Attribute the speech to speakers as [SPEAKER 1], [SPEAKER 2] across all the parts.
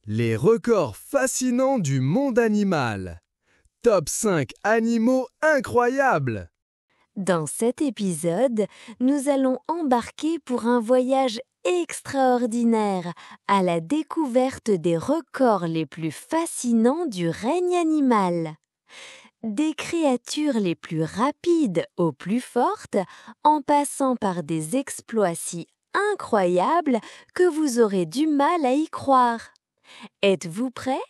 [SPEAKER 1] Les records fascinants du monde animal. Top 5 animaux incroyables.
[SPEAKER 2] Dans cet épisode, nous allons embarquer pour un voyage extraordinaire à la découverte des records les plus fascinants du règne animal. Des créatures les plus rapides aux plus fortes, en passant par des exploits si incroyables que vous aurez du mal à y croire. Êtes-vous prêts ?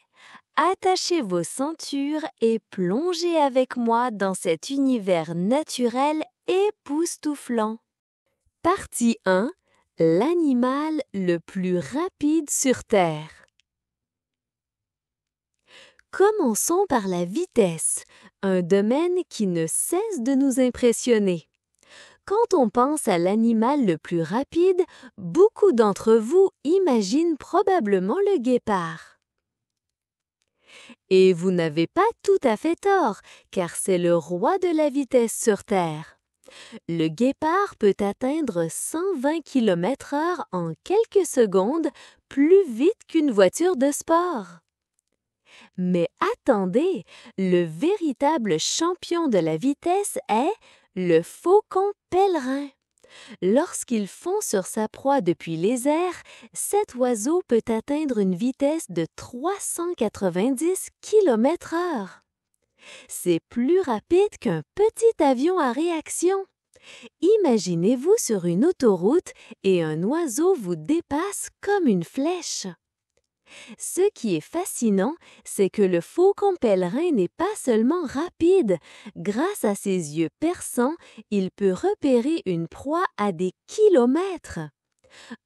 [SPEAKER 2] Attachez vos ceintures et plongez avec moi dans cet univers naturel époustouflant. Partie 1. L'animal le plus rapide sur Terre. Commençons par la vitesse, un domaine qui ne cesse de nous impressionner. Quand on pense à l'animal le plus rapide, beaucoup d'entre vous imaginent probablement le guépard. Et vous n'avez pas tout à fait tort, car c'est le roi de la vitesse sur Terre. Le guépard peut atteindre 120 km/h en quelques secondes, plus vite qu'une voiture de sport. Mais attendez, le véritable champion de la vitesse est le faucon pèlerin. Lorsqu'il fond sur sa proie depuis les airs, cet oiseau peut atteindre une vitesse de 390 km/h. C'est plus rapide qu'un petit avion à réaction. Imaginez-vous sur une autoroute et un oiseau vous dépasse comme une flèche. Ce qui est fascinant, c'est que le faucon pèlerin n'est pas seulement rapide. Grâce à ses yeux perçants, il peut repérer une proie à des kilomètres.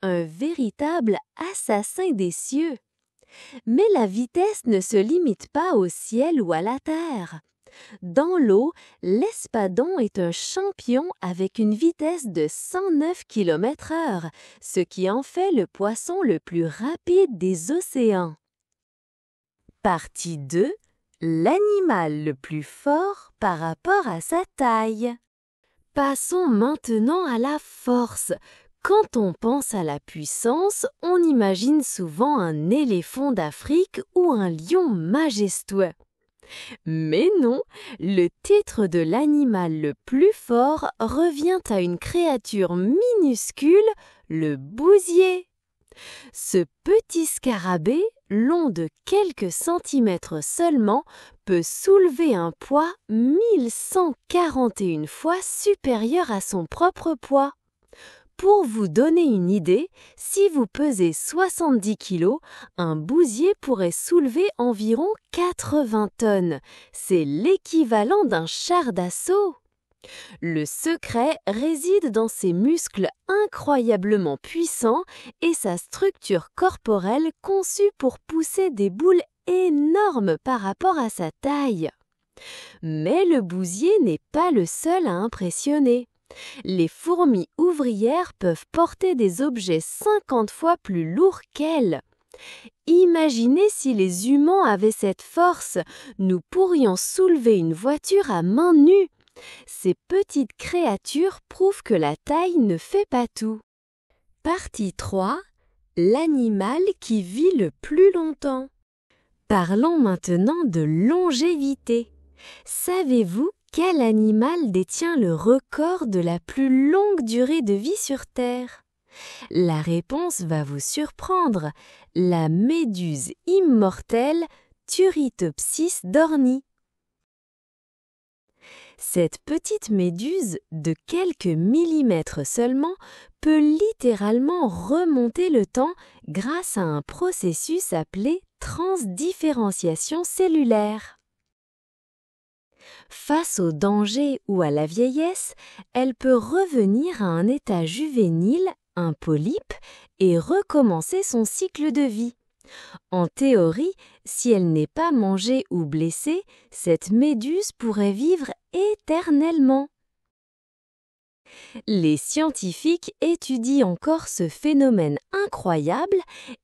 [SPEAKER 2] Un véritable assassin des cieux. Mais la vitesse ne se limite pas au ciel ou à la terre. Dans l'eau, l'espadon est un champion avec une vitesse de 109 km/h, ce qui en fait le poisson le plus rapide des océans. Partie 2. L'animal le plus fort par rapport à sa taille. Passons maintenant à la force. Quand on pense à la puissance, on imagine souvent un éléphant d'Afrique ou un lion majestueux. Mais non, le titre de l'animal le plus fort revient à une créature minuscule, le bousier. Ce petit scarabée, long de quelques centimètres seulement, peut soulever un poids 1141 fois supérieur à son propre poids. Pour vous donner une idée, si vous pesez 70 kg, un bousier pourrait soulever environ 80 tonnes. C'est l'équivalent d'un char d'assaut. Le secret réside dans ses muscles incroyablement puissants et sa structure corporelle conçue pour pousser des boules énormes par rapport à sa taille. Mais le bousier n'est pas le seul à impressionner. Les fourmis ouvrières peuvent porter des objets 50 fois plus lourds qu'elles. Imaginez si les humains avaient cette force, nous pourrions soulever une voiture à main nue. Ces petites créatures prouvent que la taille ne fait pas tout. Partie 3. L'animal qui vit le plus longtemps. Parlons maintenant de longévité. Savez-vous quel animal détient le record de la plus longue durée de vie sur Terre? La réponse va vous surprendre, la méduse immortelle Turritopsis dorni. Cette petite méduse, de quelques millimètres seulement, peut littéralement remonter le temps grâce à un processus appelé transdifférenciation cellulaire. Face au danger ou à la vieillesse, elle peut revenir à un état juvénile, un polype, et recommencer son cycle de vie. En théorie, si elle n'est pas mangée ou blessée, cette méduse pourrait vivre éternellement. Les scientifiques étudient encore ce phénomène incroyable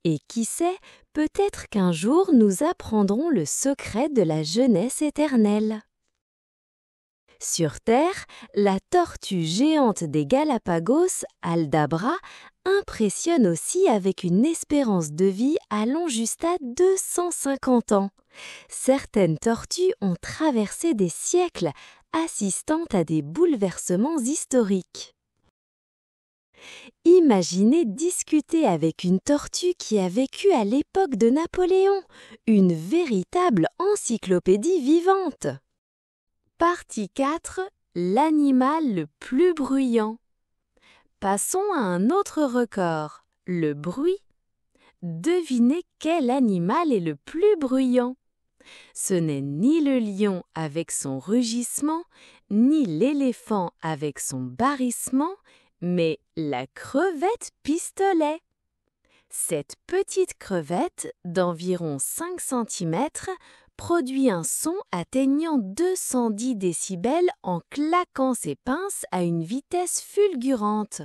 [SPEAKER 2] et qui sait, peut-être qu'un jour nous apprendrons le secret de la jeunesse éternelle. Sur Terre, la tortue géante des Galapagos, Aldabra, impressionne aussi avec une espérance de vie allant jusqu'à 250 ans. Certaines tortues ont traversé des siècles, assistant à des bouleversements historiques. Imaginez discuter avec une tortue qui a vécu à l'époque de Napoléon, une véritable encyclopédie vivante. Partie 4. L'animal le plus bruyant. Passons à un autre record, le bruit. Devinez quel animal est le plus bruyant. Ce n'est ni le lion avec son rugissement, ni l'éléphant avec son barrissement, mais la crevette pistolet. Cette petite crevette, d'environ 5 cm, produit un son atteignant 210 décibels en claquant ses pinces à une vitesse fulgurante.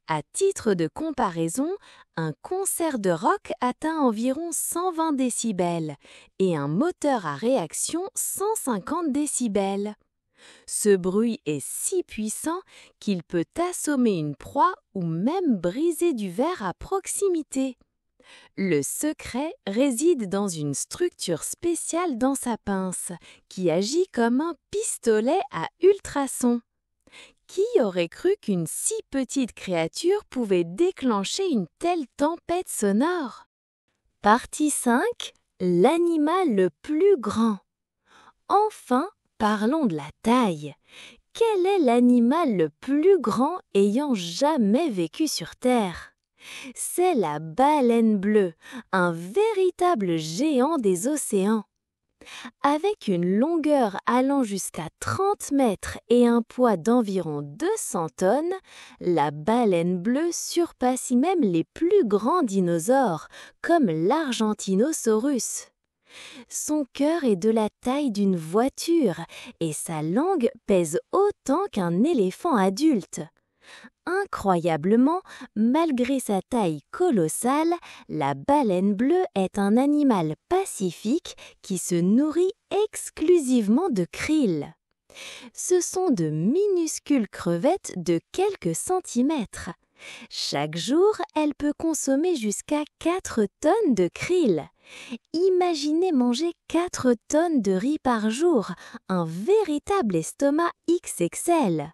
[SPEAKER 2] À titre de comparaison, un concert de rock atteint environ 120 décibels et un moteur à réaction 150 décibels. Ce bruit est si puissant qu'il peut assommer une proie ou même briser du verre à proximité. Le secret réside dans une structure spéciale dans sa pince, qui agit comme un pistolet à ultrasons. Qui aurait cru qu'une si petite créature pouvait déclencher une telle tempête sonore? Partie 5. L'animal le plus grand. Enfin, parlons de la taille. Quel est l'animal le plus grand ayant jamais vécu sur Terre? C'est la baleine bleue, un véritable géant des océans. Avec une longueur allant jusqu'à 30 mètres et un poids d'environ 200 tonnes, la baleine bleue surpasse même les plus grands dinosaures, comme l'Argentinosaurus. Son cœur est de la taille d'une voiture et sa langue pèse autant qu'un éléphant adulte. Incroyablement, malgré sa taille colossale, la baleine bleue est un animal pacifique qui se nourrit exclusivement de krill. Ce sont de minuscules crevettes de quelques centimètres. Chaque jour, elle peut consommer jusqu'à 4 tonnes de krill. Imaginez manger 4 tonnes de riz par jour, un véritable estomac XXL.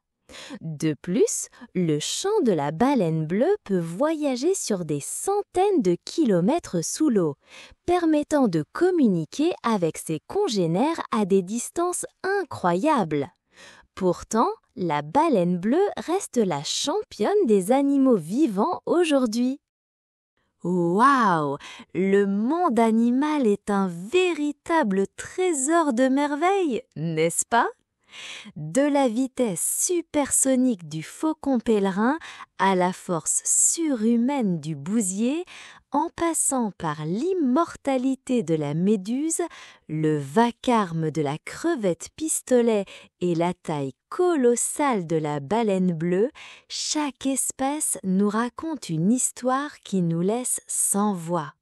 [SPEAKER 2] De plus, le chant de la baleine bleue peut voyager sur des centaines de kilomètres sous l'eau, permettant de communiquer avec ses congénères à des distances incroyables. Pourtant, la baleine bleue reste la championne des animaux vivants aujourd'hui. Waouh! Le monde animal est un véritable trésor de merveilles, n'est-ce pas? De la vitesse supersonique du faucon pèlerin à la force surhumaine du bousier, en passant par l'immortalité de la méduse, le vacarme de la crevette pistolet et la taille colossale de la baleine bleue, chaque espèce nous raconte une histoire qui nous laisse sans voix.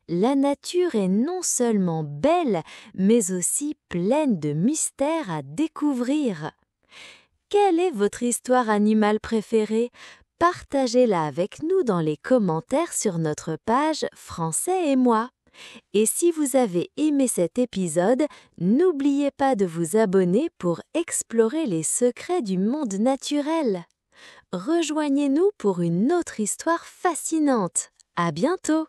[SPEAKER 2] La nature est non seulement belle, mais aussi pleine de mystères à découvrir. Quelle est votre histoire animale préférée? Partagez-la avec nous dans les commentaires sur notre page Français et moi. Et si vous avez aimé cet épisode, n'oubliez pas de vous abonner pour explorer les secrets du monde naturel. Rejoignez-nous pour une autre histoire fascinante. À bientôt!